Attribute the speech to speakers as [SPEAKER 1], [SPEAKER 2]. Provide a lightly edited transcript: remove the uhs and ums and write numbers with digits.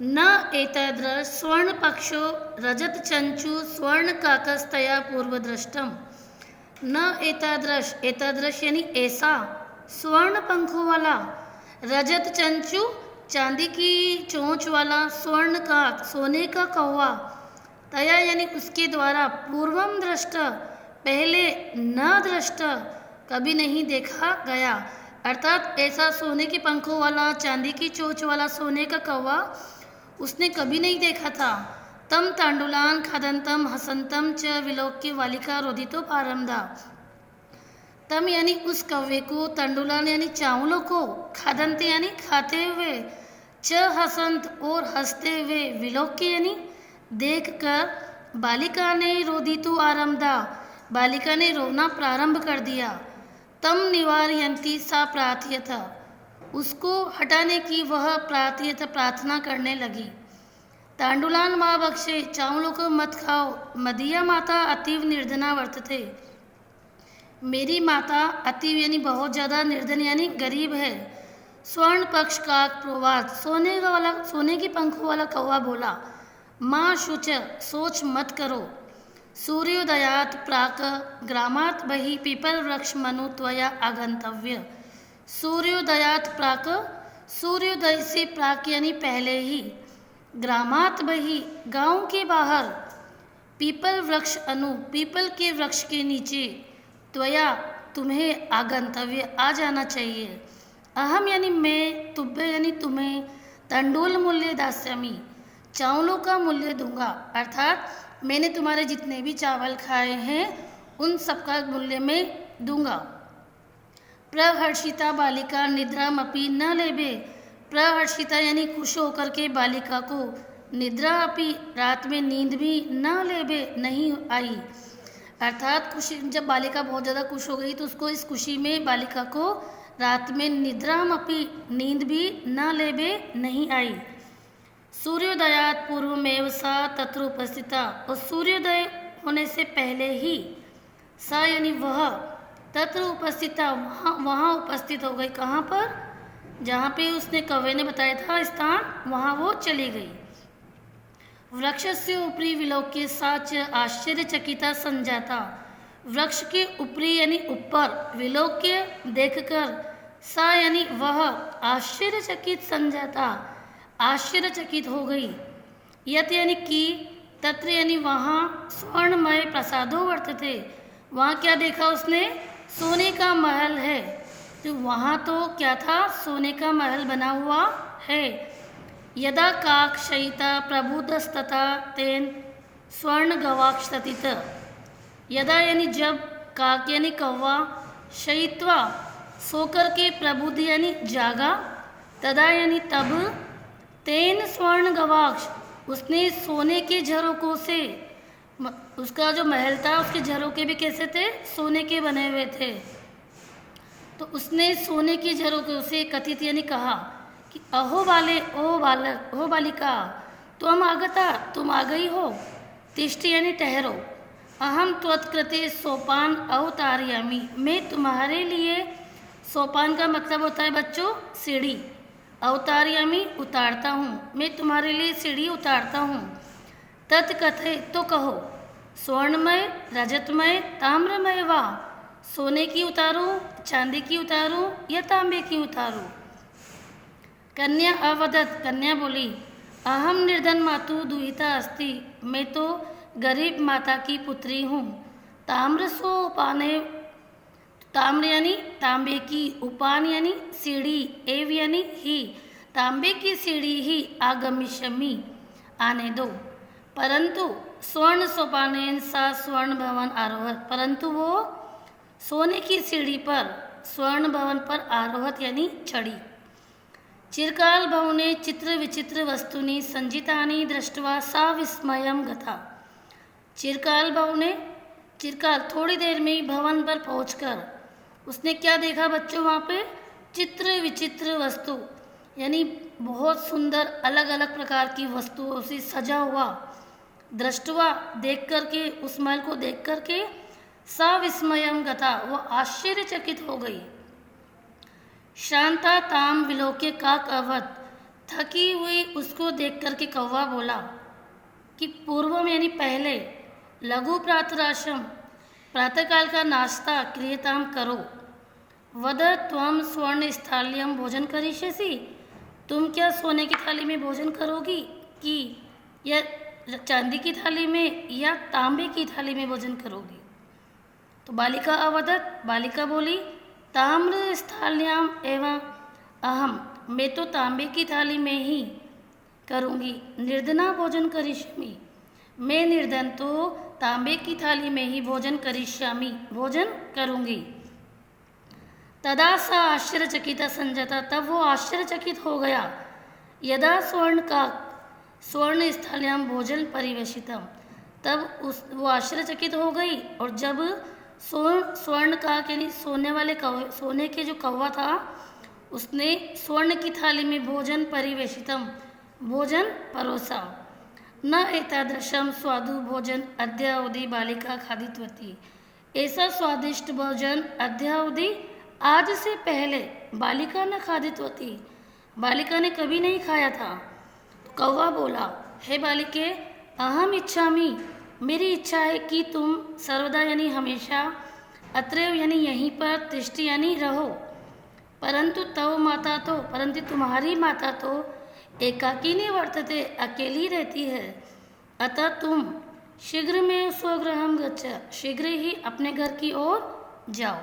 [SPEAKER 1] न एतादृश स्वर्णपक्षो रजतचंचु स्वर्णकाकस्तया पूर्वदृष्टम। न एतादृश, एतादृश यानी ऐसा, स्वर्ण पंखों वाला, रजत चंचु चांदी की चोंच वाला, स्वर्ण काक सोने का कौवा, तया यानी उसके द्वारा, पूर्वम दृष्ट पहले, न दृष्ट कभी नहीं देखा गया। अर्थात ऐसा सोने के पंखों वाला, चांदी की चोंच वाला सोने का कौवा उसने कभी नहीं देखा था। तम तांडुलान खादंतम हसंतम च विलोक्य बालिका रोदितो पारमदा। तम यानी उस कौवे को, तंडुलान यानी चावलों को, खादंते यानी खाते हुए, च हसंत और हंसते हुए, विलोक्य यानी देखकर, बालिका ने रोदितु आरम्भदा बालिका ने रोना प्रारंभ कर दिया। तम निवारयंती सा प्रार्थयत उसको हटाने की वह प्रार्थयत प्रार्थना करने लगी। तांडुलान माँ बख्शे चावलों को मत खाओ, मदिया माता अतीव निर्धना वर्तते। मेरी माता अतीव यानी बहुत ज़्यादा, निर्धन यानी गरीब है। स्वर्ण पक्ष काक प्रोवाद सोने के पंखों वाला कौवा बोला, माँ शुच सोच मत करो। सूर्योदयात प्राक ग्रामात बहि पीपल वृक्ष मनु त्वया आगंतव्य। सूर्योदयात प्राक, सूर्योदय से प्राक यानी पहले ही, ग्रामात बहि गांव के बाहर, पीपल वृक्ष अनु पीपल के वृक्ष के नीचे, त्वया तुम्हें आगंतव्य आ जाना चाहिए। अहम यानी मैं, तुभ्य यानी तुम्हें, तंडुल मूल्य दास्यामी चावलों का मूल्य दूंगा। अर्थात मैंने तुम्हारे जितने भी चावल खाए हैं उन सबका मूल्य मैं दूंगा। प्रहर्षिता बालिका निद्रामपि न लेबे। प्रहर्षिता यानी खुश होकर के बालिका को, निद्रा अपि रात में नींद भी, न लेबे नहीं आई। अर्थात खुशी, जब बालिका बहुत ज़्यादा खुश हो गई तो उसको इस खुशी में बालिका को रात में निद्रामपि नींद भी, न लेबे नहीं आई। सूर्योदयात पूर्वमेव सा तत्र उपस्थिता और सूर्योदय होने से पहले ही, सा यानी वह, तत्र उपस्थिता वहाँ उपस्थित हो गई। कहाँ पर? जहाँ पे उसने कौवे ने बताया था स्थान, वहाँ वो चली गई। वृक्षस्य ऊपरी विलोक्य सा च आश्चर्यचकिता संजाता। वृक्ष के ऊपरी यानी ऊपर, विलोक्य देखकर, सा यानी वह, आश्चर्यचकित संजाता आश्चर्यचकित हो गई। यत यानी कि, तत्र यानी वहाँ, स्वर्णमय प्रसादो वर्तते वहाँ क्या देखा उसने? सोने का महल है। तो वहाँ तो क्या था? सोने का महल बना हुआ है। यदा काक शयिता प्रबुद्धस्तता तेन स्वर्ण गवाक्षतित। यदा यानी जब, काक यानी कौवा, शयित्वा सोकर के, प्रबुद्ध यानी जागा, तदा यानी तब, तेन स्वर्ण गवाक्ष उसने सोने के झरोकों से, उसका जो महल था उसके झरोके भी कैसे थे? सोने के बने हुए थे। तो उसने सोने के झरोकों से कथित यानी कहा कि अहो बाले, ओ बालक, ओ बालिका, तुम आगता, तुम आ गई हो। तिष्ठ यानी ठहरो। अहम त्वत्कृते सोपान अवतारयामि, मैं तुम्हारे लिए, सोपान का मतलब होता है बच्चों सीढ़ी, अवतारयामि उतारता हूँ, मैं तुम्हारे लिए सीढ़ी उतारता हूँ। तत्कथे तो कहो, स्वर्णमय, रजतमय, ताम्रमय वा, सोने की उतारूँ, चांदी की उतारूँ या तांबे की उतारूँ। कन्या अवदत, कन्या बोली, अहम निर्धन मातु दुहिता अस्ति, मैं तो गरीब माता की पुत्री हूँ। ताम्रसो उपाने, ताम्र यानी तांबे की, उपान यानी सीढ़ी, एव यानी ही, तांबे की सीढ़ी ही, आगमिष्यामि आने दो। परंतु स्वर्ण सोपानेन सा स्वर्ण भवन आरोहत, परंतु वो सोने की सीढ़ी पर, स्वर्ण भवन पर आरोहत यानी चढ़ी। चिरकाल भवने चित्र विचित्र वस्तुनि संजितानि दृष्ट्वा सा विस्मयम गता। चिरकाल भवने, चिरकाल थोड़ी देर में ही भवन पर पहुंचकर उसने क्या देखा बच्चों? वहाँ पे चित्र विचित्र वस्तु यानी बहुत सुंदर अलग अलग प्रकार की वस्तुओं से सजा हुआ, दृष्टवा देख करके, उस महल को देख करके, सा विस्मयम गता वो आश्चर्यचकित हो गई। शांता ताम विलोक्य काक अवत, थकी हुई उसको देख कर के कौवा बोला कि पूर्व में यानी पहले लघु प्रातराशम प्रातःकाल का नाश्ता क्रियताम करो। वद त्वम स्वर्ण स्थाल्यम भोजन करिष्यसि, तुम क्या सोने की थाली में भोजन करोगी कि या चांदी की थाली में या तांबे की थाली में भोजन करोगी। तो बालिका अवदत, बालिका बोली ताम्र स्थाल्याम एवं अहम, मैं तो तांबे की थाली में ही करूँगी। निर्धना भोजन करिष्यामि, मैं निर्धन तो तांबे की थाली में ही भोजन करिष्यामि, भोजन करूँगी। तदा सा आश्चर्यचकिता संजाता, तब वो आश्चर्यचकित हो गया। यदा स्वर्ण स्थाल्याम भोजन परिवेशितम, तब वो आश्चर्यचकित हो गई। और जब स्वर्ण का यानी सोने के जो कौवा था उसने स्वर्ण की थाली में भोजन परिवेशितम भोजन परोसा। न एतादृशम स्वादु भोजन अद्यावधि बालिका खादितवती, ऐसा स्वादिष्ट भोजन अद्यावधि आज से पहले बालिका न खादितवती, बालिका ने कभी नहीं खाया था। कौवा बोला हे बालिके अहम इच्छामि, मेरी इच्छा है कि तुम सर्वदा यानी हमेशा अत्रैव यानी यहीं पर तिष्ठि यानी रहो। परंतु तुम्हारी माता तो एकाकिनी वर्तते, अकेली रहती है। अतः तुम शीघ्र में स्वगृहम गच्छ, शीघ्र ही अपने घर की ओर जाओ।